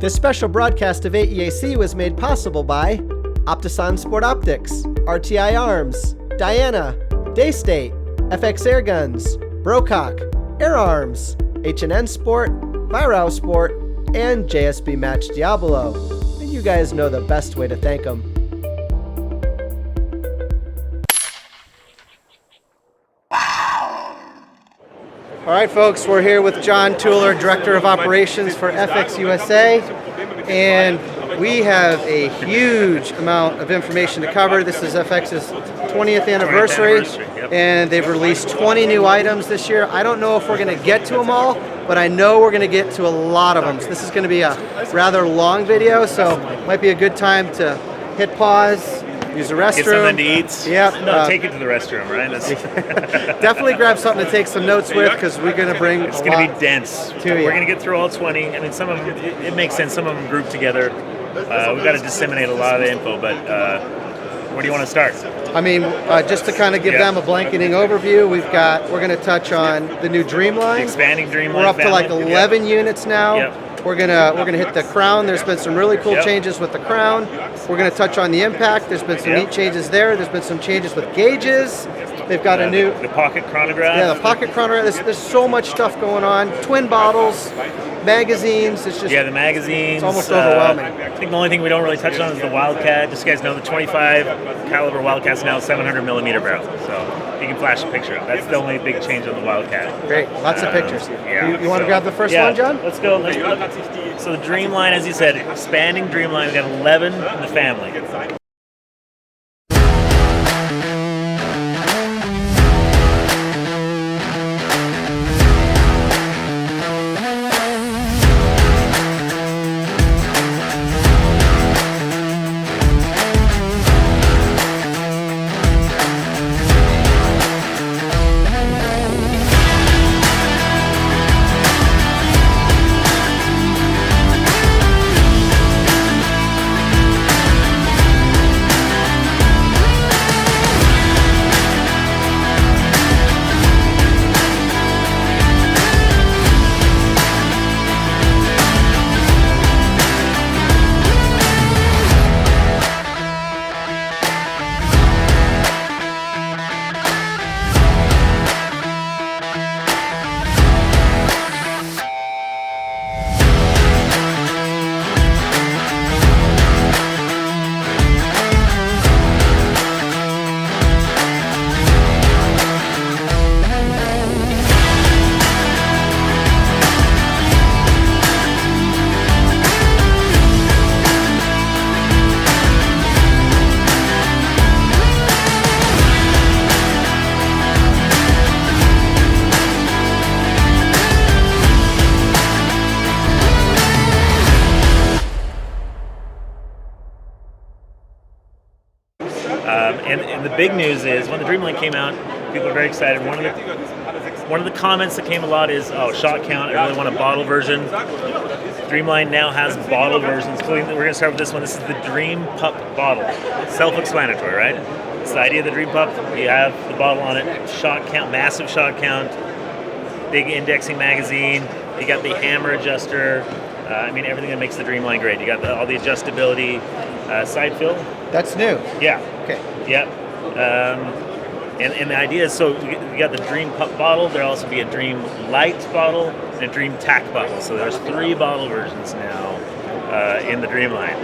This special broadcast of AEAC was made possible by Optison Sport Optics, RTI Arms, Diana, Daystate, FX Airguns, Brocock, Air Arms, H&N Sport, Virao Sport, and JSB Match Diablo. And you guys know the best way to thank them. All right, folks, we're here with John Tueller, Director of Operations for FX USA, and we have a huge amount of information to cover. This is FX's 20th anniversary, and they've released 20 new items this year. I don't know if we're going to get to them all, but I know we're going to get to a lot of them. So this is going to be a rather long video, so it might be a good time to hit pause, use the restroom. Get something to eat. Yep. No, take it to the restroom, right? Definitely grab something to take some notes with, because we're going to bring It's going to be dense. We're going to get through all 20. I mean, some of them, it makes sense. Some of them grouped together. We've got to disseminate a lot of the info, but where do you want to start? I mean, just to kind of give them a blanketing overview, we're going to touch on the new Dreamline. Expanding Dreamline. We're up to like 11 units now. Yep. We're gonna hit the crown. There's been some really cool changes with the crown. We're gonna touch on the impact. There's been some neat changes there. There's been some changes with gauges. They've got a new the pocket chronograph. Yeah, the pocket chronograph. There's so much stuff going on. Twin bottles, magazines. It's just the magazines. It's almost overwhelming. I think the only thing we don't really touch on is the Wildcat. Just so you guys know, the 25 caliber Wildcat's now 700 millimeter barrel. So you can flash a picture of. That's the only big change on the Wildcat. Great, lots of pictures. Yeah. You want to grab the first one, John? Let's go. So the Dreamline, as you said, expanding Dreamline. We've got 11 in the family. And the big news is when the Dreamline came out, people are very excited. One of the comments that came a lot is, "Oh, shot count. I really want a bottle version." Dreamline now has bottle versions. We're going to start with this one. This is the Dream Pup bottle. Self-explanatory, right? It's the idea of the Dream Pup. You have the bottle on it. Shot count, massive shot count. Big indexing magazine. You got the hammer adjuster. I mean, everything that makes the Dreamline great. You got all the adjustability. Side fill. That's new. Yeah. Okay. Yep. And the idea is, so you got the Dream Pup bottle. There'll also be a Dream Light bottle and a Dream Tack bottle. So there's 3 bottle versions now in the Dreamline.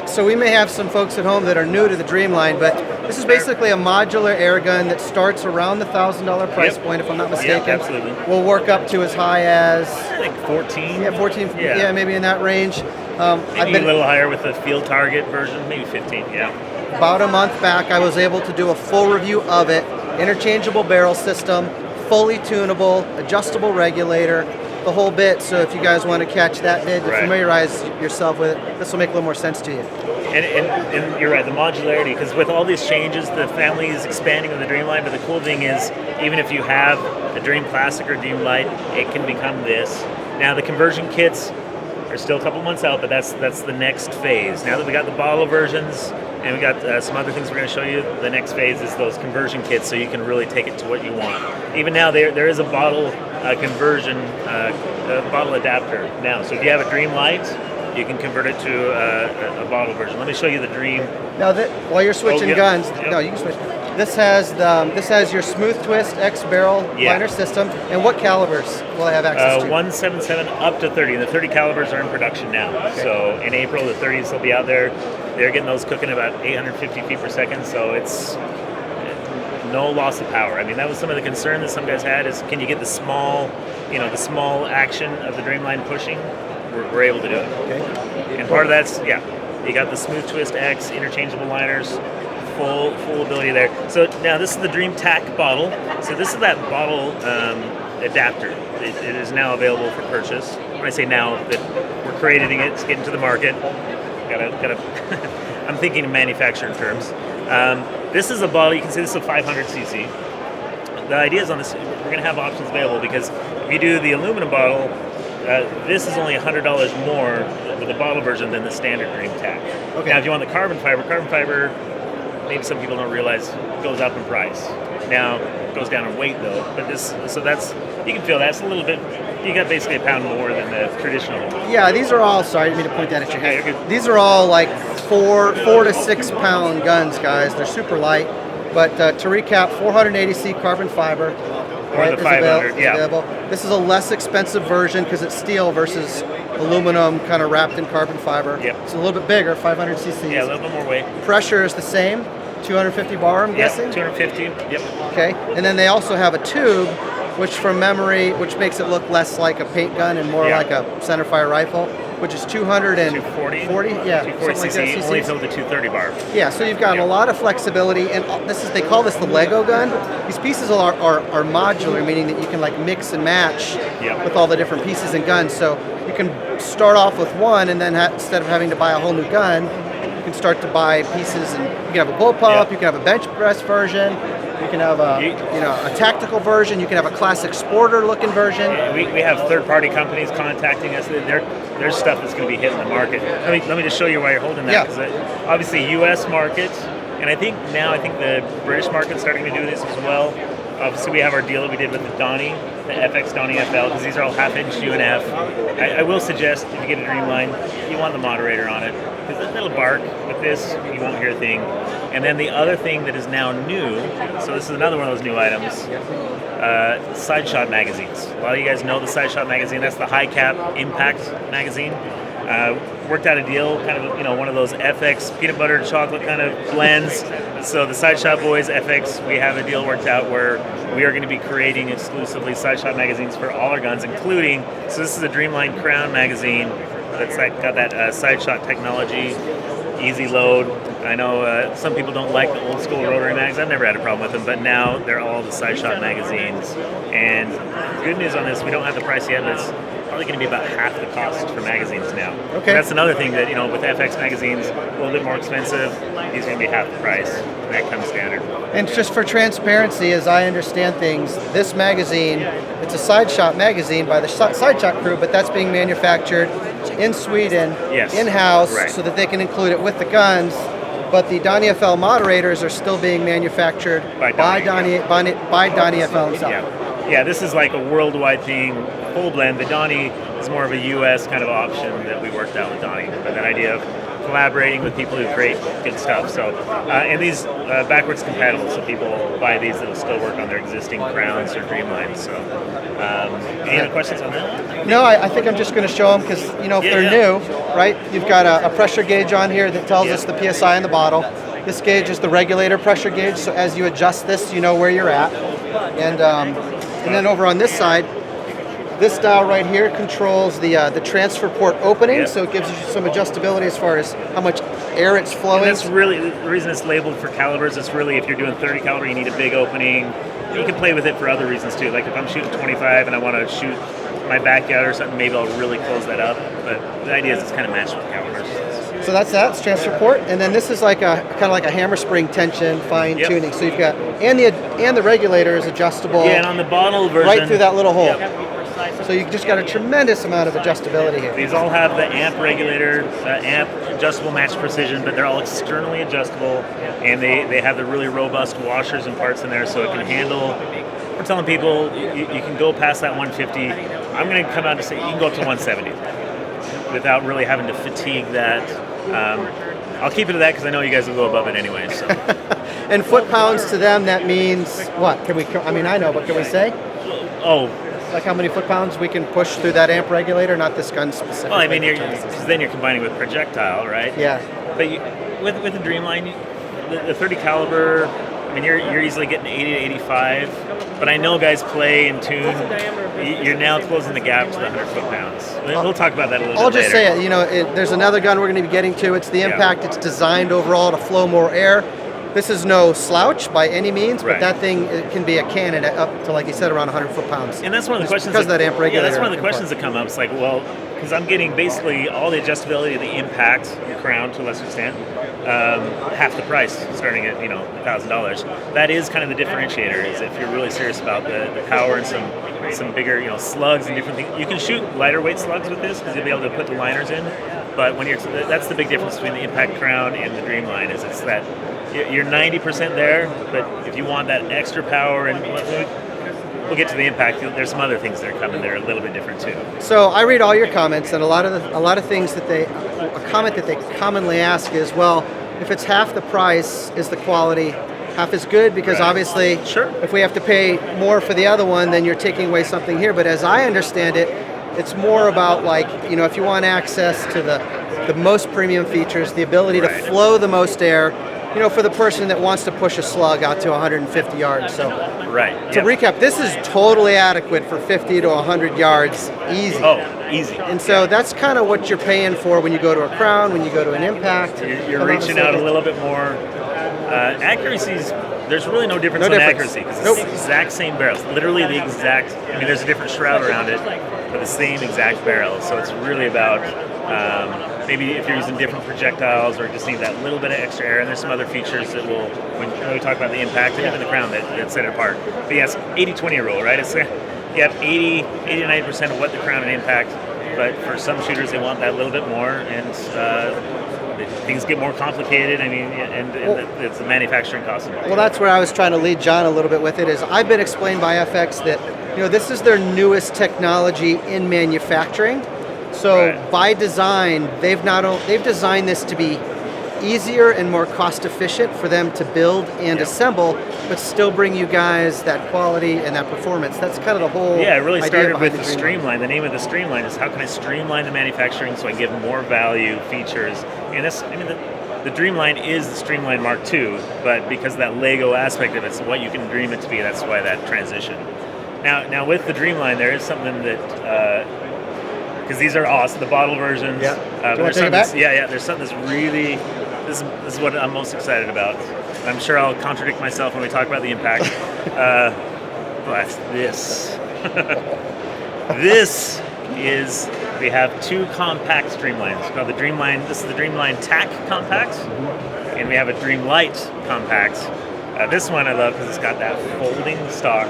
So we may have some folks at home that are new to the Dreamline, but this is basically a modular air gun that starts around the $1,000 price point, if I'm not mistaken. Yep, absolutely. We'll work up to as high as I think 14. Yeah, 14. Yeah, maybe in that range. Maybe a little higher with the Field Target version, maybe 15. Yeah. About a month back, I was able to do a full review of it. Interchangeable barrel system, fully tunable, adjustable regulator, the whole bit. So if you guys want to catch that vid, familiarize yourself with it, this will make a little more sense to you. And you're right, the modularity, because with all these changes, the family is expanding on the Dreamline, but the cool thing is, even if you have a Dream Classic or Dream Light, it can become this. Now the conversion kits are still a couple months out, but that's the next phase. Now that we got the bottle versions, and we got some other things we're going to show you, the next phase is those conversion kits, so you can really take it to what you want. Even now, there is a bottle a conversion, a bottle adapter now. So if you have a Dreamlight, you can convert it to a bottle version. Let me show you the Dream. Now, while you're switching guns, Yep. no, you can switch. This has your smooth twist X barrel liner system. And what calibers will I have access to? 177 up to 30. The 30 calibers are in production now. Okay. So in April, the 30s will be out there. They're getting those cooking about 850 feet per second. So it's no loss of power. I mean, that was some of the concern that some guys had is can you get the small action of the Dreamline pushing? We're able to do it. Okay. And part of that's, you got the Smooth Twist X, interchangeable liners, full ability there. So now this is the Dream Tack bottle. So this is that bottle adapter. It is now available for purchase. When I say now, that we're creating it, it's getting to the market. Gotta I'm thinking in manufacturing terms. This is a bottle, you can see this is a 500cc. The idea is on this, we're going to have options available because if you do the aluminum bottle, this is only $100 more with the bottle version than the standard Dream Tack. Okay. Now, if you want the carbon fiber, maybe some people don't realize goes up in price. Now, it goes down in weight though, but you can feel that's a little bit, you got basically a pound more than the traditional one. Yeah, these are all, sorry, I didn't mean to point that at your head. Okay. These are all like 4 to 6 pound guns, guys. They're super light. But to recap, 480C carbon fiber. Or the 500, available. This is a less expensive version because it's steel versus aluminum kind of wrapped in carbon fiber. Yep. It's a little bit bigger, 500cc. Yeah, a little bit more weight. Pressure is the same, 250 bar, I'm guessing? 250, yep. Okay, and then they also have a tube, which from memory, which makes it look less like a paint gun and more like a centerfire rifle, which is 240, 240 cc, only filled the 230 bar. Yeah, so you've got a lot of flexibility, and they call this the Lego gun. These pieces are modular, meaning that you can like mix and match with all the different pieces and guns. So you can start off with one, and then instead of having to buy a whole new gun, you can start to buy pieces, and you can have a bullpup, you can have a bench press version, you can have a tactical version, you can have a classic sporter looking version. We have third-party companies contacting us. There's stuff that's going to be hitting the market. Let me just show you why you're holding that. Because obviously U.S. market, and I think the British market's starting to do this as well. Obviously we have our deal that we did with the Donnie, the FX Donnie FL, because these are all half-inch UNF. I will suggest if you get a Dreamline, you want the moderator on it. Because it'll bark. With this, you won't hear a thing. And then the other thing that is now new, so this is another one of those new items, side shot magazines. A lot of you guys know the side shot magazine. That's the high cap impact magazine. Worked out a deal, kind of one of those FX peanut butter chocolate kind of blends. So the Side Shot Boys FX, we have a deal worked out where we are going to be creating exclusively side shot magazines for all our guns, including, so this is a Dreamline Crown magazine that's got that side shot technology, easy load. I know some people don't like the old school rotary mags. I've never had a problem with them, but now they're all the side shot magazines. And good news on this, we don't have the price yet, but it's probably going to be about half the cost for magazines now. Okay. That's another thing that, with FX magazines, a little bit more expensive. These are going to be half the price. That comes standard. And just for transparency, as I understand things, this magazine, it's a side shot magazine by the side shot crew, but that's being manufactured in Sweden, in-house, so that they can include it with the guns. But the Donnie FL moderators are still being manufactured by Donnie FL himself. Yeah, this is like a worldwide thing, full blend. The Donnie is more of a U.S. kind of option that we worked out with Donnie. But that idea of collaborating with people who create good stuff. So, and these backwards compatible, so people buy these that'll still work on their existing Crowns or Dreamlines. So, any other questions on that one? No, I think I'm just going to show them because, if they're new, right? You've got a pressure gauge on here that tells us the PSI in the bottle. This gauge is the regulator pressure gauge, so as you adjust this, you know where you're at. And then over on this side, this dial right here controls the transfer port opening, so it gives you some adjustability as far as how much air it's flowing. And that's really the reason it's labeled for calibers. It's really, if you're doing 30 caliber, you need a big opening. You can play with it for other reasons too. Like if I'm shooting 25 and I want to shoot my backyard or something, maybe I'll really close that up. But the idea is it's kind of matched with calibers. So that's it's transfer port, and then this is like kind of like a hammer spring tension fine tuning. So you've got and the regulator is adjustable. Yeah, and on the bottle version, right through that little hole. So you just got a tremendous amount of adjustability here. These all have the amp regulator, amp adjustable match precision, but they're all externally adjustable, and they have the really robust washers and parts in there, so it can handle we're telling people you can go past that 150. I'm going to come out and say you can go up to 170 without really having to fatigue that. I'll keep it to that because I know you guys will go above it anyway. So. And foot-pounds to them, that means what? Can we? I mean, I know, but can we say? Oh. Like how many foot-pounds we can push through that amp regulator, not this gun specifically. Well, I mean, because then you're combining with projectile, right? Yeah. But with the Dreamline, the 30 caliber, I mean, you're easily getting 80 to 85. But I know guys play and tune. You're now closing the gap to the 100 foot-pounds. We'll talk about that a little bit later. I'll just say it. You know, there's another gun we're going to be getting to. It's the Impact. It's designed overall to flow more air. This is no slouch by any means, but that thing, it can be a cannon up to, like you said, around 100 foot-pounds. And that's one of the questions. Because of that amp regulator. Yeah, that's one of the questions that come up. It's like, well, because I'm getting basically all the adjustability of the Impact, the Crown to a lesser extent, half the price, starting at $1,000. That is kind of the differentiator. Is if you're really serious about the power and some bigger slugs and different things. You can shoot lighter weight slugs with this because you'll be able to put the liners in. But when that's the big difference between the Impact Crown and the Dreamline is it's that. You're 90% there, but if you want that extra power, and we'll get to the Impact, there's some other things that are coming that are a little bit different too. So I read all your comments, and a lot of things a comment that they commonly ask is, well, if it's half the price, is the quality half as good? Because obviously, if we have to pay more for the other one, then you're taking away something here. But as I understand it, it's more about if you want access to the most premium features, the ability to flow the most air, for the person that wants to push a slug out to 150 yards. So, to recap, this is totally adequate for 50 to 100 yards, easy. Oh, easy. And so that's kind of what you're paying for when you go to a Crown, when you go to an Impact. You're reaching out a little bit more. Accuracy's, there's really no difference in accuracy because it's the exact same barrel. It's literally the exact, there's a different shroud around it, but the same exact barrel. So it's really about maybe if you're using different projectiles or just need that little bit of extra air, and there's some other features that will, when we talk about the Impact and even the Crown, that set it apart. But yes, 80-20 rule, right? It's you have 80 to 90% of what the Crown and Impact, but for some shooters they want that little bit more, and things get more complicated. And it's the manufacturing cost involved. Well, that's where I was trying to lead John a little bit with it. Is I've been explained by FX that this is their newest technology in manufacturing. So by design, they've designed this to be easier and more cost efficient for them to build and assemble, but still bring you guys that quality and that performance. That's kind of the whole it really started with the Streamline. The name of the Streamline is how can I streamline the manufacturing so I give more value, features. And the Dreamline is the Streamline Mark II, but because of that Lego aspect of it's what you can dream it to be, that's why that transition. Now with the Dreamline, there is something that because these are awesome, the bottle versions. Yeah. But there's something there's something that's really this is what I'm most excited about. I'm sure I'll contradict myself when we talk about the Impact. But this is, we have two compact Dreamlines called the Dreamline. This is the Dreamline TAC Compact, and we have a Dreamlight Compact. This one I love because it's got that folding stock.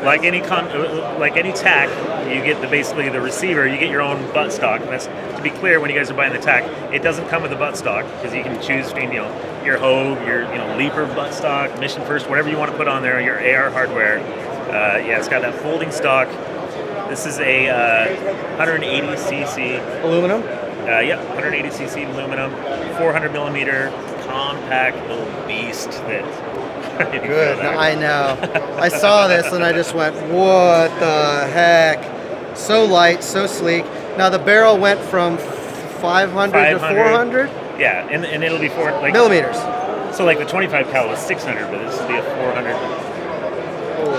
Like any TAC, you get basically the receiver. You get your own buttstock. And that's, to be clear, when you guys are buying the TAC, it doesn't come with a buttstock because you can choose between your Hogue, your Leaper buttstock, Mission First, whatever you want to put on there. Your AR hardware. It's got that folding stock. This is a 180cc aluminum. 180cc aluminum, 400 millimeter compact little beast that. Good. I know. I saw this and I just went, what the heck? So light, so sleek. Now the barrel went from 500 to 400? Yeah, and it'll be millimeters. So like the 25 cal was 600, but this will be a 400. Oh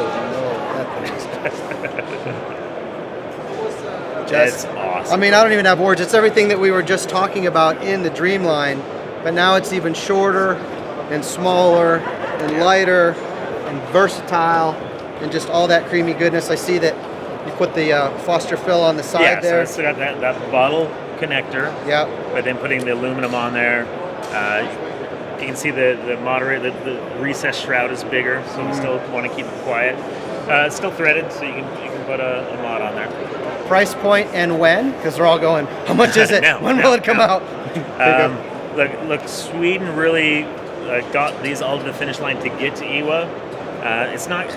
no, that's awesome. I mean, I don't even have words. It's everything that we were just talking about in the Dreamline, but now it's even shorter and smaller and lighter and versatile and just all that creamy goodness. I see that you put the Foster fill on the side there. So it's got that bottle connector. Yeah. But then putting the aluminum on there. You can see the moderate, the recessed shroud is bigger, so we still want to keep it quiet. It's still threaded, so you can put a mod on there. Price point and when? Because they're all going, how much is it? When will it come out? Look, Sweden really got these all to the finish line to get to IWA. It's not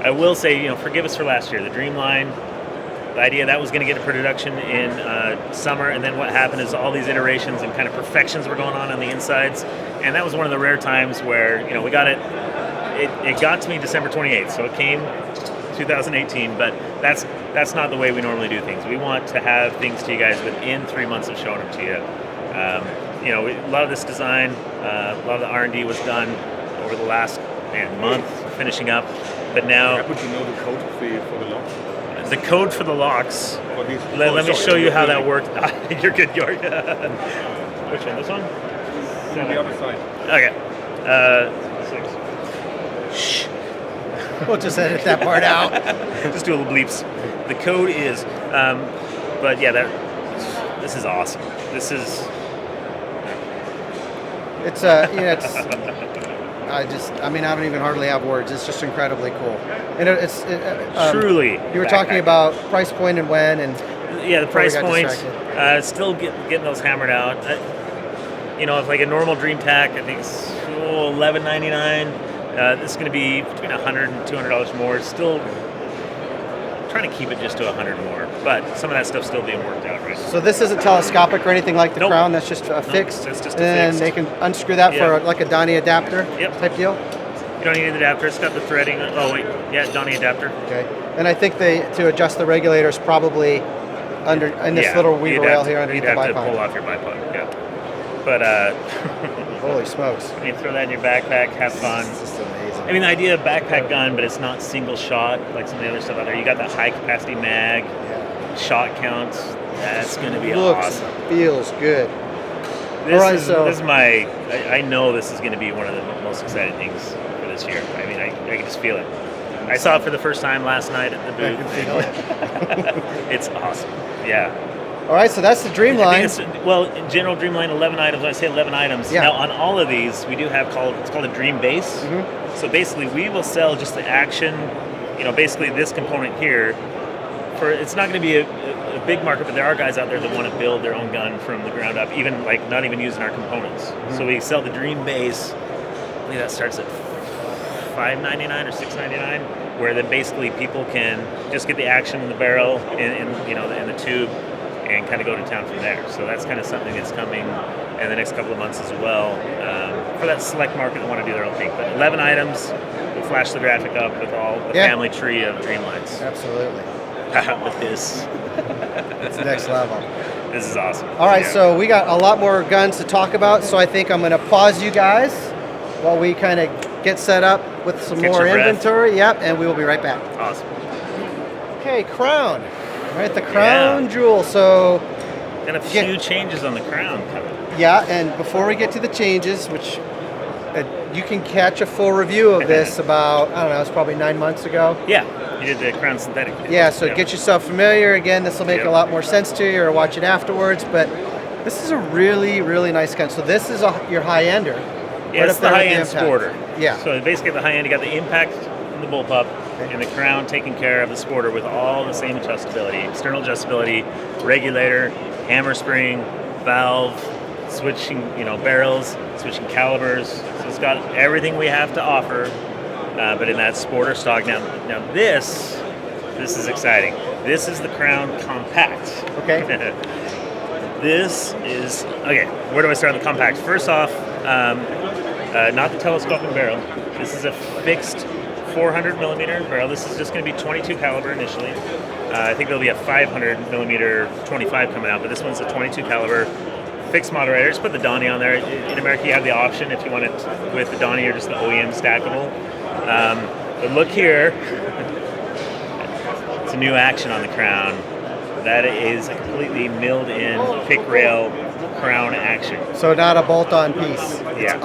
I will say, forgive us for last year. The Dreamline, the idea that was going to get into production in summer, and then what happened is all these iterations and kind of perfections were going on the insides, and that was one of the rare times where we got it. It got to me December 28th, so it came 2018, but that's not the way we normally do things. We want to have things to you guys within 3 months of showing them to you. A lot of this design, a lot of the R&D was done over the last month, finishing up, but now... I put the code for the locks. The code for the locks. Let me show you how that worked. You're good, York. Which one? This one? On the other side. Okay. 6. Shh. We'll just edit that part out. Just do a little bleeps. The code is, but yeah, this is awesome. This is. It's I don't even hardly have words. It's just incredibly cool. And it's truly. You were talking about price point and when, and the price point. Still getting those hammered out. If like a normal Dream Tack, I think it's $11.99. This is going to be between $100 and $200 more. Still trying to keep it just to $100 more, but some of that stuff's still being worked out right now. So this isn't telescopic or anything like the Crown. That's just a fixed. It's just and they can unscrew that for like a Donnie adapter type deal. You don't need an adapter. It's got the threading. Oh wait, Donnie adapter. Okay. And I think to adjust the regulators probably in this little weaver rail here underneath the bipod. You'd have to pull off your bipod. Yeah. But holy smokes! Throw that in your backpack, have fun. This is amazing. The idea of backpack gun, but it's not single shot like some of the other stuff out there. You got that high capacity mag, shot counts. That's going to be awesome. Feels good. This is my. I know this is going to be one of the most exciting things for this year. I can just feel it. I saw it for the first time last night at the booth. I can feel it. It's awesome. Yeah. All right, so that's the Dreamline. General Dreamline, 11 items. When I say 11 items, now on all of these, we do have it's called a Dream Base. Mm-hmm. So basically, we will sell just the action, basically this component here. It's not going to be a big market, but there are guys out there that want to build their own gun from the ground up, even like not even using our components. Mm-hmm. So we sell the Dream Base. I believe that starts at $5.99 or $6.99, where then basically people can just get the action in the barrel in the tube, and kind of go to town from there. So that's kind of something that's coming in the next couple of months as well for that select market that want to do their own thing. But 11 items, we'll flash the graphic up with all the family tree of Dreamlines. Absolutely. With this. It's next level. This is awesome. All right, so we got a lot more guns to talk about, so I think I'm going to pause you guys while we kind of get set up with some more inventory. Yep, and we will be right back. Awesome. Okay, Crown. All right, the Crown Jewel. So got a few changes on the Crown coming. Yeah, and before we get to the changes, which you can catch a full review of this about, it's probably 9 months ago. Yeah, you did the Crown Synthetic. Yeah, so get yourself familiar. Again, this will make a lot more sense to you, or watch it afterwards, but this is a really, really nice gun. So this is your high-ender. Yeah, it's the high-end sporter. Yeah. So basically at the high end, you got the impact in the bullpup, and the Crown taking care of the sporter with all the same adjustability, external adjustability, regulator, hammer spring, valve, switching barrels, switching calibers. So it's got everything we have to offer, but in that sporter stock. Now this is exciting. This is the Crown Compact. Okay. This is where do I start with the Compact? First off, not the telescoping barrel. This is a fixed 400 millimeter barrel. This is just going to be 22 caliber initially. I think there'll be a 500 millimeter 25 coming out, but this one's a 22 caliber fixed moderator. Just put the Donnie on there. In America, you have the option if you want it with the Donnie or just the OEM stackable. But look here, it's a new action on the Crown. That is a completely milled-in pick rail Crown action. So not a bolt-on piece. Yeah.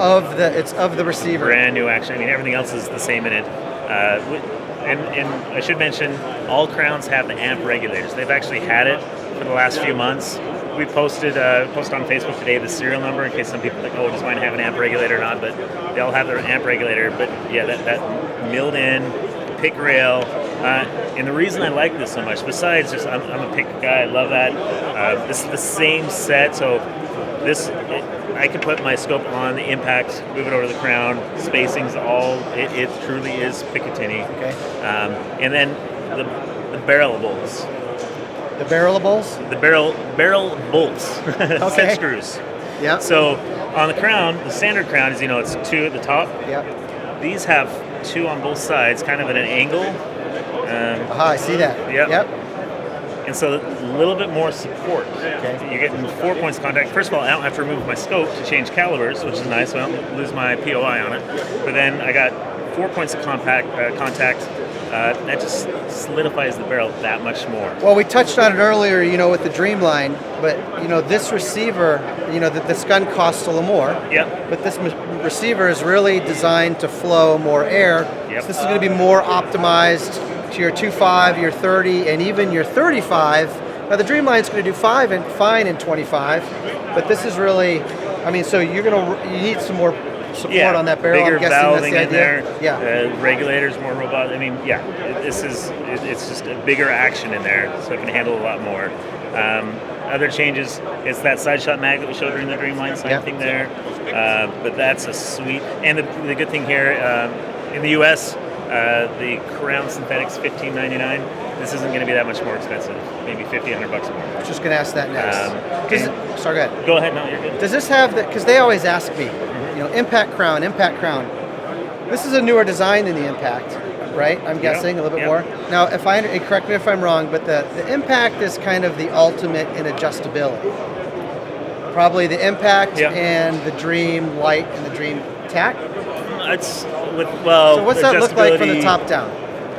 It's of the receiver. Brand new action. Everything else is the same in it. And I should mention, all Crowns have the amp regulators. They've actually had it for the last few months. We posted on Facebook today the serial number in case some people think, does mine have an amp regulator or not? But they all have their amp regulator. But yeah, that milled-in pick rail And the reason I like this so much, besides just I'm a pick guy, I love that. This is the same set, so I can put my scope on the impact, move it over the crown, spacing's all, it truly is Picatinny. Okay. And then the barrel bolts. The barrelables? The barrel bolts, set screws. Yeah. So on the crown, the standard crown is, it's 2 at the top. Yep. These have 2 on both sides, kind of at an angle. I see that. Yep. And so a little bit more support. Okay. You're getting 4 points of contact. First of all, I don't have to remove my scope to change calibers, which is nice, so I don't lose my POI on it. But then I got 4 points of contact. That just solidifies the barrel that much more. Well, we touched on it earlier, with the Dreamline, but this receiver, this gun costs a little more. Yep. But this receiver is really designed to flow more air. Yep. So this is going to be more optimized to your 2.5, your 30, and even your 35. Now the Dreamline is going to do fine in 25, but this is really, so you need some more support on that barrel. Bigger I'm guessing that's valving the in idea. there. Yeah. Regulators more robust. It's just a bigger action in there, so it can handle a lot more. Other changes, it's that side shot mag that we showed during the Dreamline, same thing there. But that's a sweet, and the good thing here, in the US, the Crown Synthetics $15.99. This isn't going to be that much more expensive, maybe $50-$100 more. I was just going to ask that next. Sorry, go ahead. Go ahead, no, you're good. Does this have because they always ask me, impact crown. This is a newer design than the impact, right? I'm guessing a little bit more. Now, correct me if I'm wrong, but the impact is kind of the ultimate in adjustability. Probably the impact and the Dream Light and the Dream Tac. So what's that look like from the top down?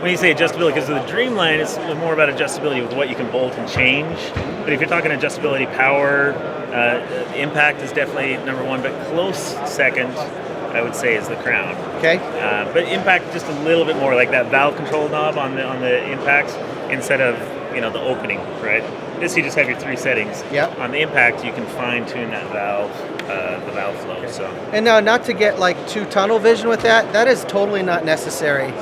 When you say adjustability, because the Dreamline is more about adjustability with what you can bolt and change. But if you're talking adjustability, power, impact is definitely number one. But close second, I would say, is the Crown. Okay. But impact just a little bit more, like that valve control knob on the impact instead of the opening, right? This you just have your 3 settings. Yep. On the impact, you can fine tune that valve, the valve flow. Okay. So. And now, not to get too tunnel vision with that. That is totally not necessary.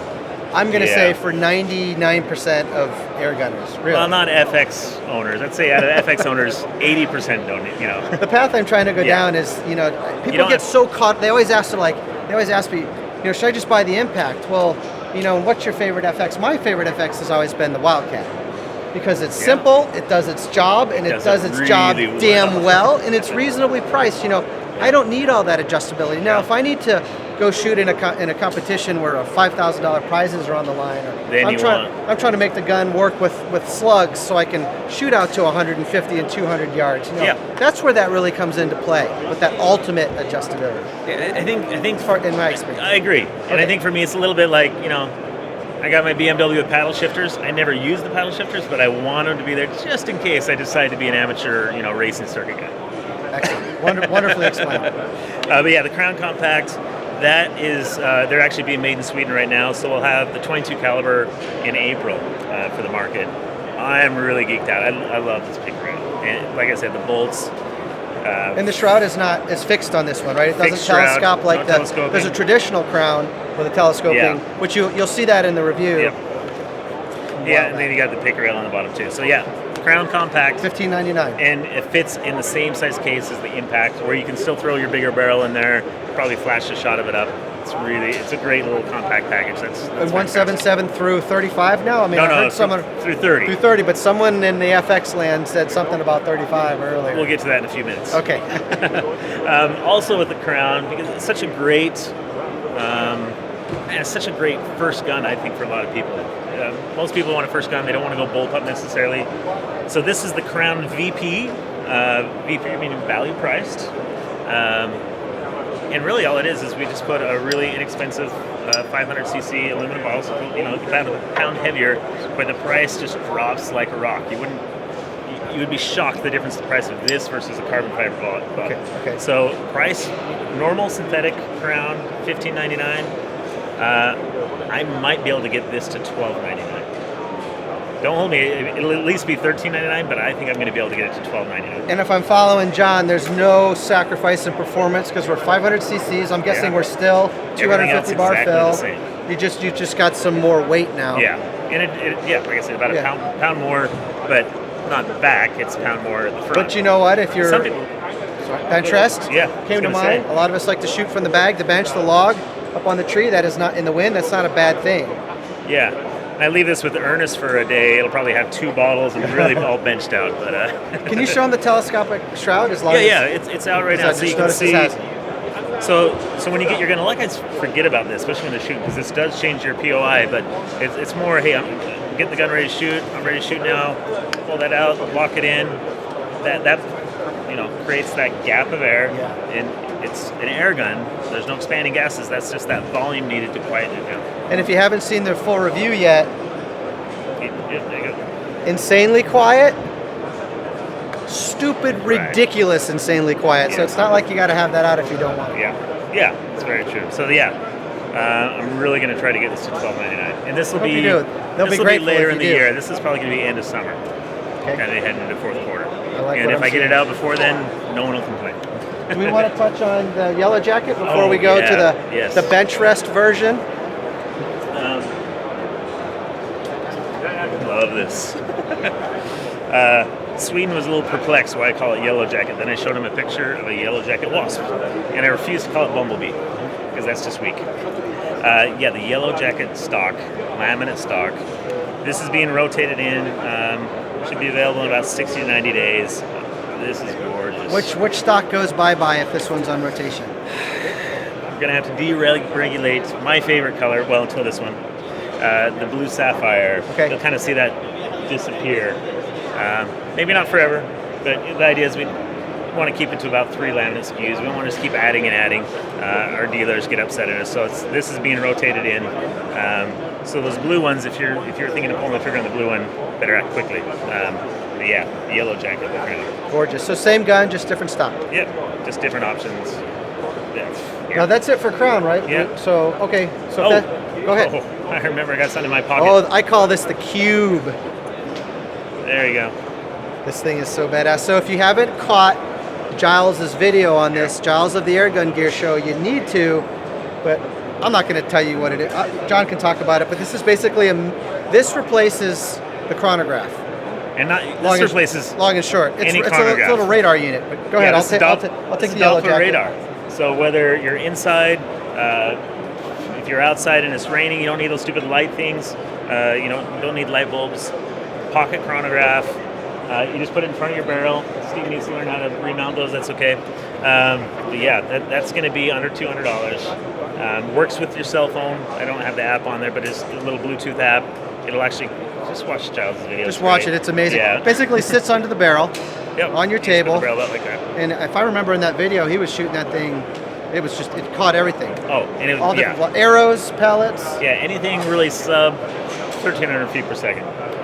I'm going to say for 99% of airgunners, really. Well, not FX owners. I'd say out of FX owners, 80% don't. The path I'm trying to go down is, people get so caught. They always ask me, should I just buy the impact? Well, what's your favorite FX? My favorite FX has always been the Wildcat. Because it's simple, it does its job, and it does its job damn well, and it's reasonably priced. I don't need all that adjustability. Now, if I need to go shoot in a competition where $5,000 prizes are on the line, or I'm trying to make the gun work with slugs so I can shoot out to 150 and 200 yards. That's where that really comes into play, with that ultimate adjustability. Yeah, I think in my experience. I agree, and I think for me it's a little bit like I got my BMW with paddle shifters. I never use the paddle shifters, but I want them to be there just in case I decide to be an amateur, racing circuit guy. Excellent. Wonderfully explained. But yeah, the Crown Compact, that is, they're actually being made in Sweden right now, so we'll have the 22 caliber in April for the market. I'm really geeked out. I love this big crown. And like I said, the bolts. And the shroud is fixed on this one, right? It doesn't telescope like that. There's a traditional crown with a telescoping, which you'll see that in the review. Yep. Yeah, and then you got the pick rail on the bottom too. So yeah, Crown Compact, $15.99, and it fits in the same size case as the Impact, where you can still throw your bigger barrel in there. Probably flash a shot of it up. It's a great little compact package. That's 177 through 35 now. I heard someone through 30. Through 30, but someone in the FX land said something about 35 earlier. We'll get to that in a few minutes. Okay. Also with the Crown, because it's such a great, first gun, I think, for a lot of people. Most people want a first gun; they don't want to go bolt up necessarily. So this is the Crown VP. VP meaning value priced. And really, all it is we just put a really inexpensive 500cc aluminum bottle, so about a pound heavier, but the price just drops like a rock. You would be shocked the difference in the price of this versus a carbon fiber bottle. Okay. So price, normal synthetic Crown, $15.99. I might be able to get this to $12.99. Don't hold me. It'll at least be $13.99, but I think I'm going to be able to get it to $12.99. And if I'm following John, there's no sacrifice in performance because we're 500 cc's. I'm guessing we're still 250 bar fill. The same. You just got some more weight now. Yeah. And yeah, like I said, about a pound more, but not back. It's a pound more at the front. But you know what? If you're some people, benchrest, came to mind. Say. A lot of us like to shoot from the bag, the bench, the log, up on the tree. That is not in the wind. That's not a bad thing. Yeah. I leave this with Ernest for a day. It'll probably have 2 bottles and really all benched out. But can you show him the telescopic shroud? It's out right now, so you can see. So when you get your gun, a lot of guys forget about this, especially when they're shooting, because this does change your POI. But it's more, hey, I'm getting the gun ready to shoot. I'm ready to shoot now. Pull that out, lock it in. That creates that gap of air, and it's an air gun. There's no expanding gases. That's just that volume needed to quieten it down. And if you haven't seen the full review yet, there you go. Insanely quiet, stupid, ridiculous, insanely quiet. So it's not like you got to have that out if you don't want it. Yeah, it's very true. So I'm really going to try to get this to $12.99, and this will be later in the year. This is probably going to be end of summer, kind of heading into fourth quarter. And if I get it out before then, no one will complain. Do we want to touch on the yellow jacket before we go to the benchrest version? Love this. Sweden was a little perplexed why I call it yellow jacket. Then I showed him a picture of a yellow jacket wasp, and I refused to call it bumblebee because that's just weak. The yellow jacket stock, laminate stock. This is being rotated in. Should be available in about 60 to 90 days. This is gorgeous. Which stock goes bye-bye if this one's on rotation? I'm going to have to deregulate my favorite color, well, until this one, the blue sapphire. Okay. You'll kind of see that disappear. Maybe not forever, but the idea is we want to keep it to about 3 laminate SKUs. We don't want to just keep adding and adding. Our dealers get upset at us. So this is being rotated in. So those blue ones, if you're thinking of pulling the trigger on the blue one, better act quickly. The yellow jacket. Gorgeous. So same gun, just different stock. Yep, just different options. Now that's it for Crown, right? Yeah. So go ahead. I remember I got something in my pocket. Oh, I call this the cube. There you go. This thing is so badass. So if you haven't caught Giles' video on this, Giles of the Airgun Gear Show, you need to, but I'm not going to tell you what it is. John can talk about it, but this is basically this replaces the chronograph. And replaces long and short. It's a little radar unit. But go ahead. I'll take the yellow jacket. Radar. So whether you're inside, if you're outside and it's raining, you don't need those stupid light things. You don't need light bulbs. Pocket chronograph. You just put it in front of your barrel. Steve needs to learn how to remount those. That's okay. That's going to be under $200. Works with your cell phone. I don't have the app on there, but it's a little Bluetooth app. It'll actually just watch Giles' video. Just watch it. It's amazing. Yeah. Basically sits under the barrel on your table. The barrel out like that. And if I remember in that video, he was shooting that thing. It caught everything. Oh, and all the arrows, pellets. Yeah, anything really sub 1,300 feet per second.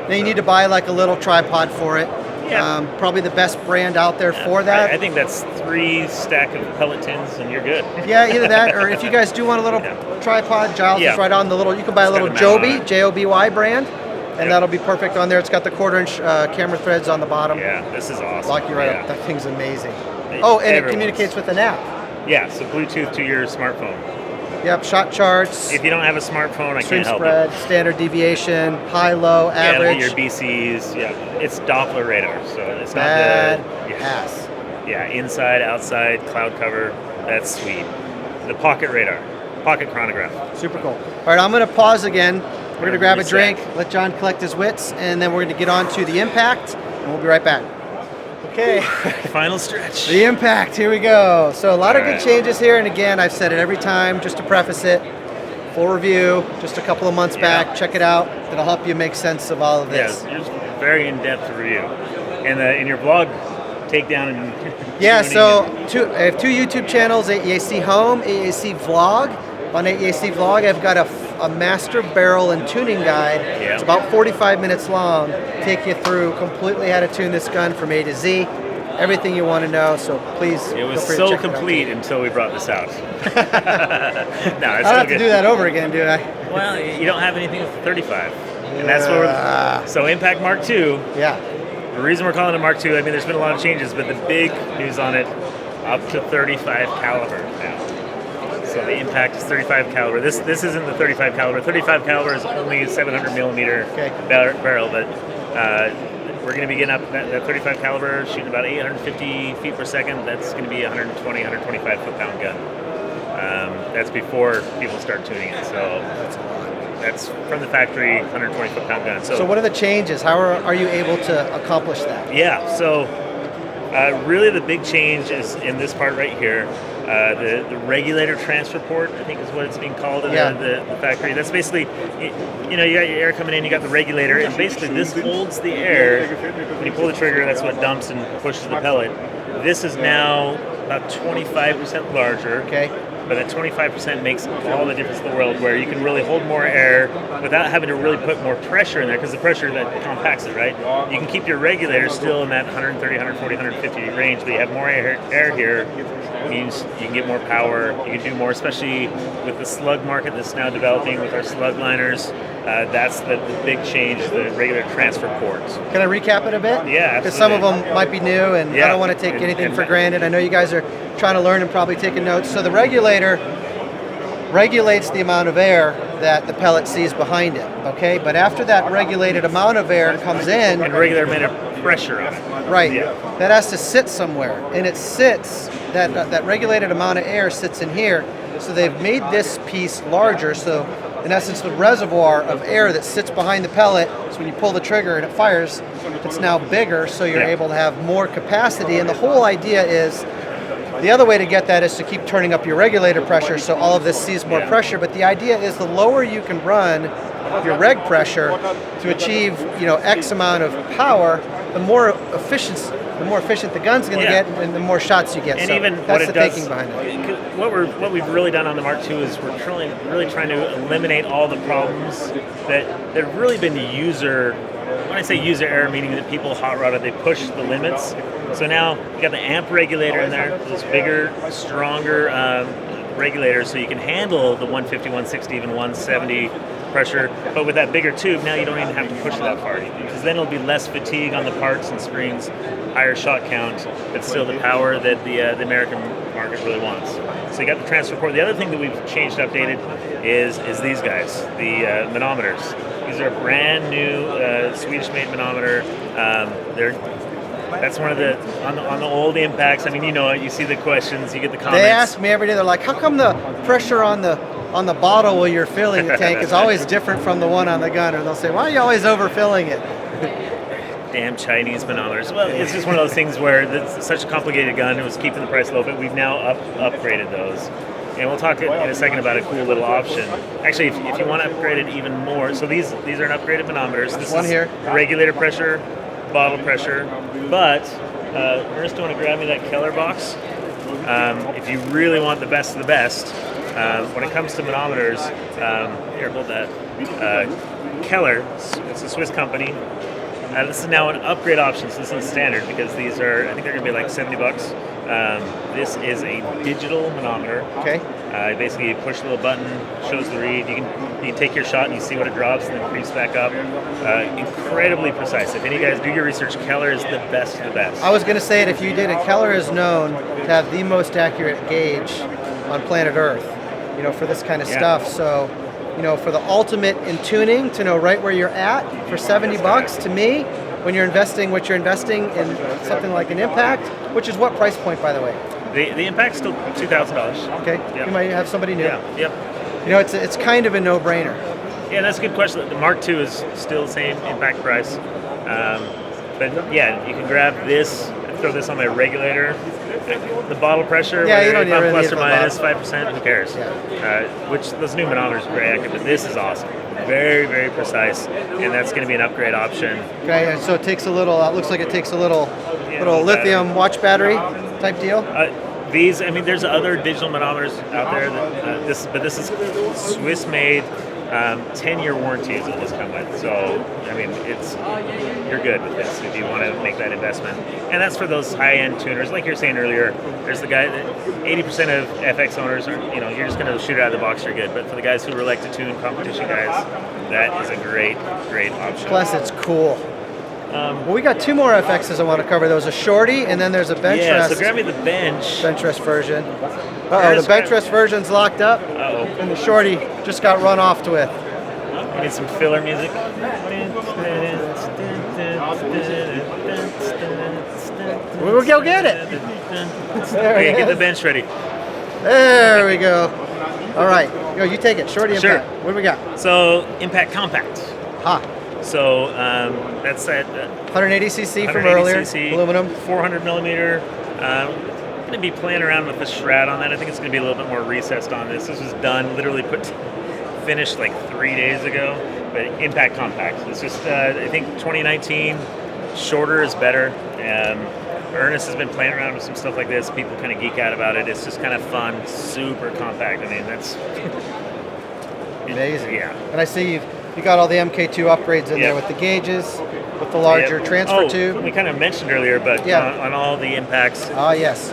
Then you need to buy like a little tripod for it. Yeah. Probably the best brand out there for that. I think that's 3 stack of pellet tins and you're good. Yeah, either that, or if you guys do want a little tripod, Giles is right on the little. You can buy a little Joby, Joby brand, and that'll be perfect on there. It's got the 1/4-inch camera threads on the bottom. Yeah, this is awesome. Lock you right up. That thing's amazing. It communicates with an app. Yeah, so Bluetooth to your smartphone. Yep, shot charts. If you don't have a smartphone, I can't help spread, standard deviation, high, low, average. Your BCs. Yeah, it's Doppler radar, so it's not ass. Yeah, inside, outside, cloud cover. That's sweet. The pocket radar, pocket chronograph. Super cool. All right, I'm going to pause again. We're going to grab a drink, let John collect his wits, and then we're going to get on to the impact, and we'll be right back. Okay. Final stretch. The impact, here we go. So a lot of good changes here, and again, I've said it every time, just to preface it, full review, just a couple of months back, check it out. It'll help you make sense of all of this. Yeah, it's very in-depth review. And in your blog, takedown and so I have 2 YouTube channels, AEAC Home, AEAC Vlog. On AEAC Vlog, I've got a master barrel and tuning guide. Yeah. It's about 45 minutes long. Take you through completely how to tune this gun from A to Z. Everything you want to know, so please It was feel free so to check complete until we brought this out. I don't have to do that over again, do I? Well, you don't have anything with 35. And that's what so Impact Mark II. Yeah. The reason we're calling it Mark II, I mean, there's been a lot of changes, but the big news on it, up to 35 caliber now. So the impact is 35 caliber. This isn't the 35 caliber. 35 caliber is only 700 millimeter barrel, but we're going to be getting up that 35 caliber, shooting about 850 feet per second. That's going to be 120, 125 foot-pound gun. That's before people start tuning it. So that's from the factory, 120 foot-pound gun. So what are the changes? How are you able to accomplish that? Yeah, so really the big change is in this part right here. The regulator transfer port, I think is what it's being called in the factory. That's basically, you got your air coming in, you got the regulator, and basically this holds the air. When you pull the trigger, that's what dumps and pushes the pellet. This is now about 25% larger. Okay. But that 25% makes all the difference in the world, where you can really hold more air without having to really put more pressure in there, because the pressure that compacts it, right? You can keep your regulator still in that 130, 140, 150 range, but you have more air here. Means you can get more power, you can do more, especially with the slug market that's now developing with our slug liners. That's the big change, the regular transfer ports. Can I recap it a bit? Yeah, because some of them might be new, and I don't want to take anything for granted. I know you guys are trying to learn and probably taking notes. So the regulator regulates the amount of air that the pellet sees behind it, okay? But after that regulated amount of air comes in... And regulator made a pressure on it. Right. Yeah. That has to sit somewhere, and it sits, that regulated amount of air sits in here. So they've made this piece larger, so in essence the reservoir of air that sits behind the pellet, so when you pull the trigger and it fires, it's now bigger, so you're able to have more capacity. And the whole idea is, the other way to get that is to keep turning up your regulator pressure, so all of this sees more pressure. But the idea is the lower you can run your reg pressure to achieve, X amount of power, the more efficient the gun's going to get, and the more shots you get. And so even that's what it the does, thinking behind it. What we've really done on the Mark II is we're really trying to eliminate all the problems that have really been user. When I say user error, meaning that people hot rod it, they push the limits. So now you got the amp regulator in there, this bigger, stronger regulator, so you can handle the 150, 160, even 170 pressure. But with that bigger tube, now you don't even have to push it that far, because then it'll be less fatigue on the parts and springs, higher shot count, but still the power that the American market really wants. So you got the transfer port. The other thing that we've changed, updated, is these guys, the manometers. These are brand new Swedish-made manometer. That's one of the on the old impacts. I mean, you see the questions, you get the comments. They ask me every day. They're like, "How come the pressure on the bottle while you're filling the tank is always different from the one on the gun?" Or they'll say, "Why are you always overfilling it?" Damn Chinese manometers. Well, it's just one of those things where it's such a complicated gun. It was keeping the price low, but we've now upgraded those. And we'll talk in a second about a cool little option. Actually, if you want to upgrade it even more, so these are an upgraded manometers. This one is here, regulator pressure, bottle pressure. But Ernest, do you want to grab me that Keller box? If you really want the best of the best, when it comes to manometers, here, hold that. Keller, it's a Swiss company. This is now an upgrade option, so this is standard, because these are, I think they're going to be like $70. This is a digital manometer. Okay. Basically, you push the little button, shows the read. You take your shot and you see what it drops, and then creeps back up. Incredibly precise. If any guys do your research, Keller is the best of the best. I was going to say it if you did it. Keller is known to have the most accurate gauge on planet Earth, for this kind of stuff. So, for the ultimate in tuning, to know right where you're at for $70, to me, when you're investing what you're investing in something like an Impact, which is what price point, by the way? The Impact's still $2,000. Okay. Yep. You might have somebody new. Yeah. Yep. It's kind of a no-brainer. Yeah, that's a good question. The Mark II is still the same Impact price. But yeah, you can grab this, throw this on my regulator. The bottle pressure, you don't whether need plus or minus 5%, who cares? Yeah. Which those new manometers are very accurate, but this is awesome. Very, very precise, and that's going to be an upgrade option. Okay, so it takes a little. Looks like it takes a little lithium watch battery type deal. There's other digital manometers out there. But this is Swiss-made, 10-year warranties that this come with. So, you're good with this if you want to make that investment. And that's for those high-end tuners, like you were saying earlier. There's the guy that 80% of FX owners are, you're just going to shoot it out of the box, you're good. But for the guys who like to tune, competition guys, that is a great, great option. Plus, it's cool. Well, we got 2 more FXs I want to cover. There was a shorty, and then there's a benchrest. Yeah, so grab me the bench. Benchrest version. Uh-oh, the benchrest version's locked up. Uh-oh. And the shorty just got run off with. We need some filler music. We'll go get it. There Okay, it get the is. bench ready. There we go. All right, yo, you take it. Shorty Sure. impact. What do we got? So, Impact Compact. Ha. So, that's at 180cc from 180 earlier. cc, Aluminum. 400 millimeter. Going to be playing around with the shroud on that. I think it's going to be a little bit more recessed on this. This was done, literally finished like 3 days ago. But Impact Compact. It's just, I think 2019, shorter is better. Ernest has been playing around with some stuff like this. People kind of geek out about it. It's just kind of fun, super compact. I mean, that's Amazing. Yeah. And I see you got all the MK2 upgrades in there with the gauges, with the larger transfer tube. We kind of mentioned earlier, but on all the impacts, Ah, yes.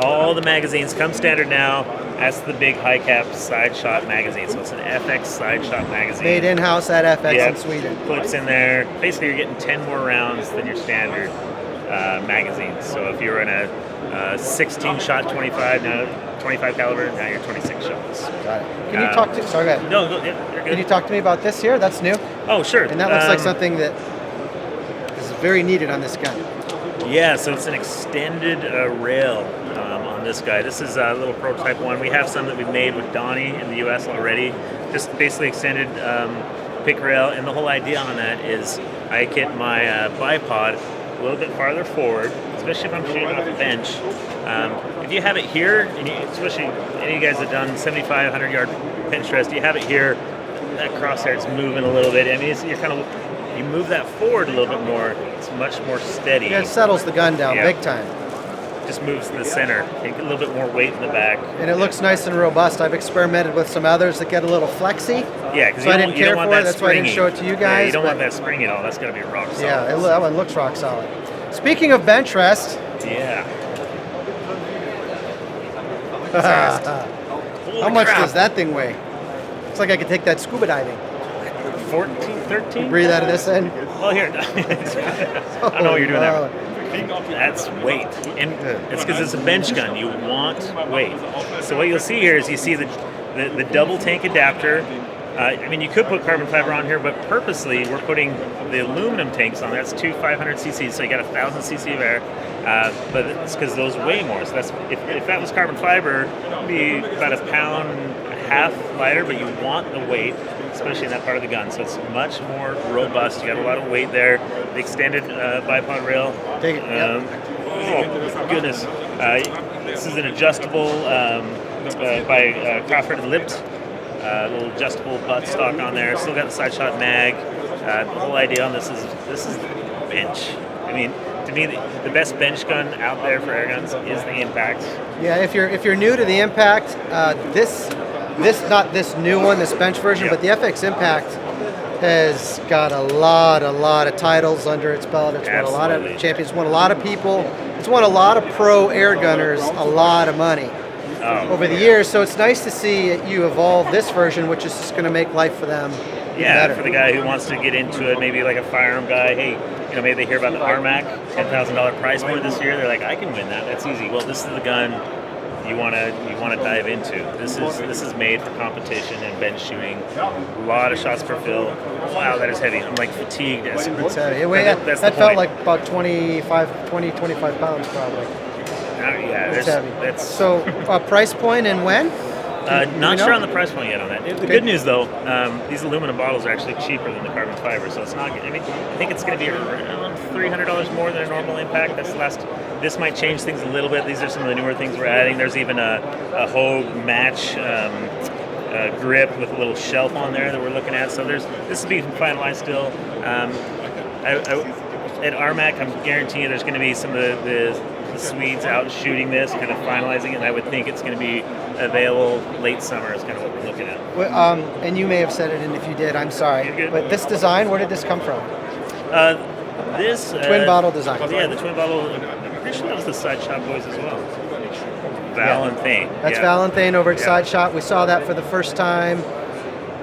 all the magazines come standard now. That's the big high cap side shot magazine. So it's an FX side shot magazine. Made in-house at FX Yep. in Sweden. Clips in there. Basically, you're getting 10 more rounds than your standard magazine. So if you were in a 16 shot 25 caliber, now you're 26 shots. Got it. Can you talk to? Sorry, go ahead. No, you're good. Can you talk to me about this here? That's new, Oh, sure. and that looks like something that is very needed on this gun. Yeah, so it's an extended rail on this guy. This is a little prototype one. We have some that we've made with Donnie in the U.S. already. Just basically extended pick rail, and the whole idea on that is I get my bipod a little bit farther forward, especially if I'm shooting off a bench. If you have it here, and especially any of you guys that have done 75, 100-yard pinch rest, you have it here, that crosshair is moving a little bit. I mean, you're kind of, you move that forward a little bit more, it's much more steady. Yeah, it settles the gun down Yeah. big time. Just moves to the center, take a little bit more weight in the back. And it looks nice and robust. I've experimented with some others that get a little flexy. Yeah, because So I you didn't don't care want for it. that That's why I didn't springy. show it to you Yeah, guys, you don't want but- that springy at all. That's got to be rock solid. Yeah, that one looks rock solid. Speaking of bench rest, Yeah. how much does that thing weigh? Looks like I could take that scuba diving. 14, 13? Breathe out of this end. Well, here. I know what you're doing there. That's weight. And it's because it's a bench gun. You want weight. So what you'll see here is you see the double tank adapter. I mean, you could put carbon fiber on here, but purposely we're putting the aluminum tanks on there. That's two 500 cc's, so you got 1,000 cc of air. But it's because those weigh more. So that's if that was carbon fiber, it'd be about 1.5 pounds lighter. But you want the weight, especially in that part of the gun. So it's much more robust. You got a lot of weight there. The extended bipod rail. Take it. Yep. Oh goodness! This is an adjustable by Crawford and Lipped. Little adjustable buttstock on there. Still got the side shot mag. The whole idea on this is bench. I mean, to me, the best bench gun out there for air guns is the Impact. Yeah, if you're new to the Impact, this not this new one, this bench version, but the FX Impact has got a lot of titles under its belt. It's won a lot of champions, won a lot of people. It's won a lot of pro air gunners a lot of money over the years. So it's nice to see you evolve this version, which is just going to make life for them better. For the guy who wants to get into it, maybe like a firearm guy. Hey, maybe they hear about the RMAC, $10,000 prize point this year. They're like, I can win that. That's easy. Well, this is the gun you want to dive into. This is made for competition and bench shooting. A lot of shots per fill. Wow, that is heavy. I'm like fatigued. It's heavy. That felt like about 25 pounds probably. Yeah, that's so price point and when? Not sure on the price point yet on that. The good news though, these aluminum bottles are actually cheaper than the carbon fiber, so it's not. I mean, I think it's going to be around $300 more than a normal Impact. That's the last. This might change things a little bit. These are some of the newer things we're adding. There's even a Hogue match grip with a little shelf on there that we're looking at. So this will be finalized still. At RMAC, I'm guaranteeing there's going to be some of the Swedes out shooting this, kind of finalizing it, and I would think it's going to be available late summer is kind of what we're looking at. Well, and you may have said it, and if you did, I'm sorry. But this design, where did this come from? This twin bottle design. Yeah, the twin bottle. I'm pretty sure that was the Side Shot boys as well. Valentin. That's Valentin over at Side Shot. We saw that for the first time.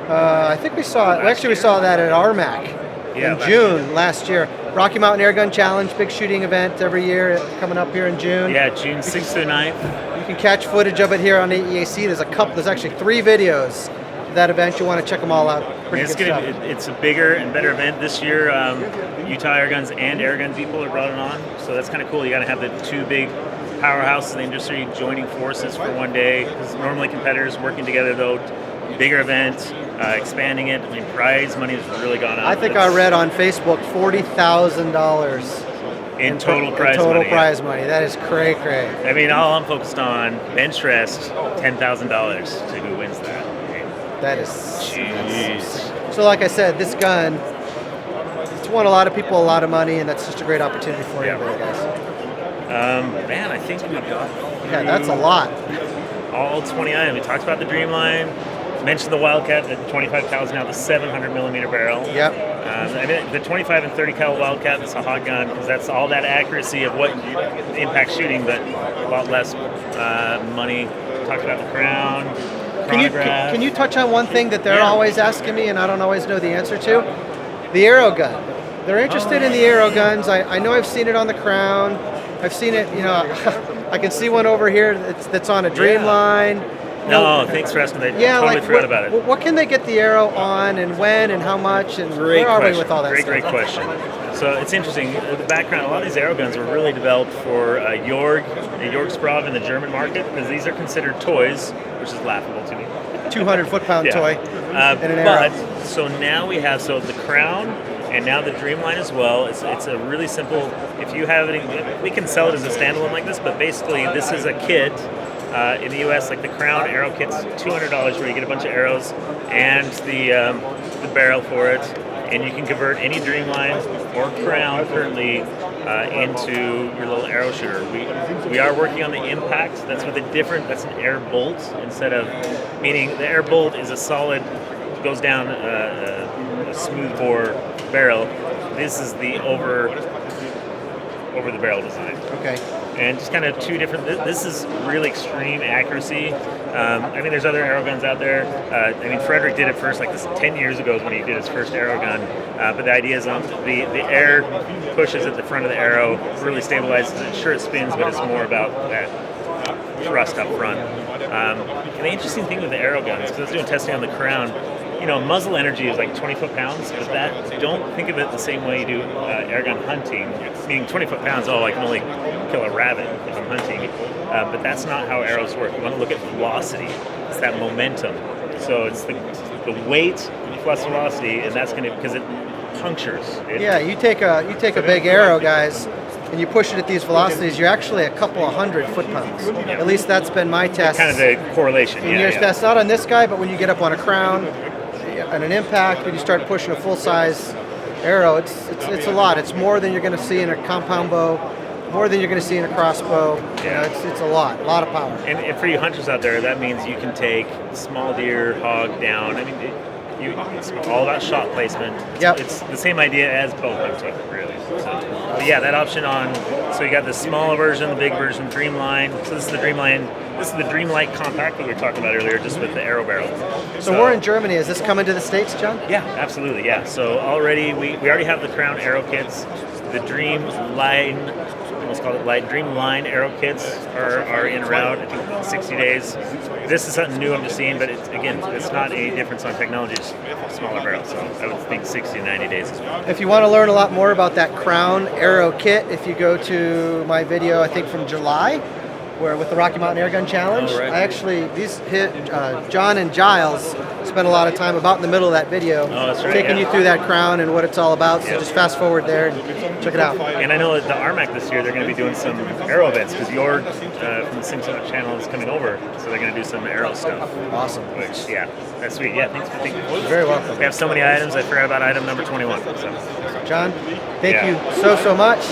I think we saw it. Well, actually, we saw that at RMAC in June last year. Rocky Mountain Airgun Challenge, big shooting event every year coming up here in June. Yeah, June 6th through 9th. You can catch footage of it here on AEAC. There's actually 3 videos of that event. You want to check them all out. It's a bigger and better event this year. Utah Airguns and Airgun people are brought on, so that's kind of cool. You got to have the 2 big powerhouses in the industry joining forces for one day. Because normally competitors working together, though. Bigger event, expanding it. I mean, prize money has really gone up. I think I read on Facebook $40,000 in total prize money. That is cray. I mean, all I'm focused on, benchrest, $10,000 to who wins that. That is. Jeez. So, like I said, this gun, it's won a lot of people a lot of money, and that's just a great opportunity for you, guys. Man, I think we got. Yeah, that's a lot. All 20 items. We talked about the Dreamline. Mentioned the Wildcat, the 25 cal is now the 700 millimeter barrel. Yep. I mean, the 25 and 30 cal Wildcat is a hot gun because that's all that accuracy of what impact shooting, but a lot less money. Talked about the Crown. Can you touch on one thing that they're always asking me and I don't always know the answer to? The Airgun. They're interested in the Airguns. I know I've seen it on the Crown. I've seen it, I can see one over here that's on a Dreamline. No, thanks for asking. I totally forgot about it. What can they get the Aero on, and when, and how much, and where are we with all that stuff? Great question. So it's interesting. The background, a lot of these Aero guns were really developed for Jorgsprov in the German market, because these are considered toys, which is laughable to me. 200 foot-pound toy and an Aero. But, so now we have, the Crown, and now the Dreamline as well. It's a really simple, if you have it, we can sell it as a standalone like this, but basically this is a kit. In the US, like the Crown Aero kit's $200 where you get a bunch of arrows and the barrel for it, and you can convert any Dreamline or Crown currently into your little arrow shooter. We are working on the impact. That's that's an air bolt instead of, meaning the air bolt is a solid, goes down a smooth bore barrel. This is the over the barrel design. Okay. And just kind of 2 different. This is really extreme accuracy. I mean, there's other aero guns out there. I mean, Frederick did it first, like 10 years ago is when he did his first aero gun. But the idea is the air pushes at the front of the arrow, really stabilizes it. Sure, it spins, but it's more about that thrust up front. And the interesting thing with the aero guns, because I was doing testing on the Crown, muzzle energy is like 20 foot-pounds, but don't think of it the same way you do airgun hunting, meaning 20 foot-pounds, I can only kill a rabbit if I'm hunting, but that's not how arrows work. You want to look at velocity. It's that momentum. So it's the weight plus velocity, and that's going to, because it punctures. You take a big arrow, guys, and you push it at these velocities, you're actually a couple of 100 foot-pounds. At least that's been my test. Kind of the correlation, That's not on this guy, but when you get up on a Crown and an impact, when you start pushing a full-size arrow, it's a lot. It's more than you're going to see in a compound bow, more than you're going to see in a crossbow. It's a lot of power. And for you hunters out there, that means you can take small deer, hog down. I mean, it's all about shot placement. It's the same idea as bow hunting, really. But that option on. So you got the smaller version, the big version, Dreamline. So this is the Dreamline. This is the Dreamlight compact that we were talking about earlier, just with the arrow barrel. So we're in Germany. Is this coming to the States, John? Yeah, absolutely. Yeah. So already we already have the Crown arrow kits. The Dreamline, let's call it Dreamline arrow kits are in route. I think 60 days. This is something new I'm just seeing, but it's not a difference on technology. It's smaller barrel. So I would think 60 to 90 days as well. If you want to learn a lot more about that Crown arrow kit, if you go to my video, I think from July, where with the Rocky Mountain Airgun Challenge, I actually John and Giles spent a lot of time about in the middle of that video, taking you through that Crown and what it's all about. So just fast forward there and check it out. And I know at the RMAC this year they're going to be doing some aero events because Jorg from the Sing Summit channel is coming over, so they're going to do some aero stuff. Awesome. Which that's sweet. Yeah, thanks for thinking. You're very welcome. We have so many items. I forgot about item number 21. So. John, thank you so much.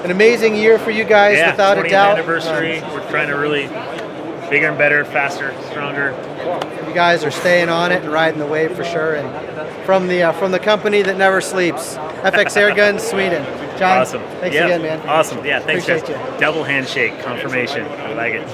An amazing year for you guys, without a doubt. Anniversary. We're trying to really bigger and better, faster, stronger. You guys are staying on it and riding the wave for sure. And from the company that never sleeps, FX Airguns, Sweden. John, awesome. Thanks again, man. Awesome. Yeah, thanks, guys. Appreciate you. Double handshake confirmation. I like it.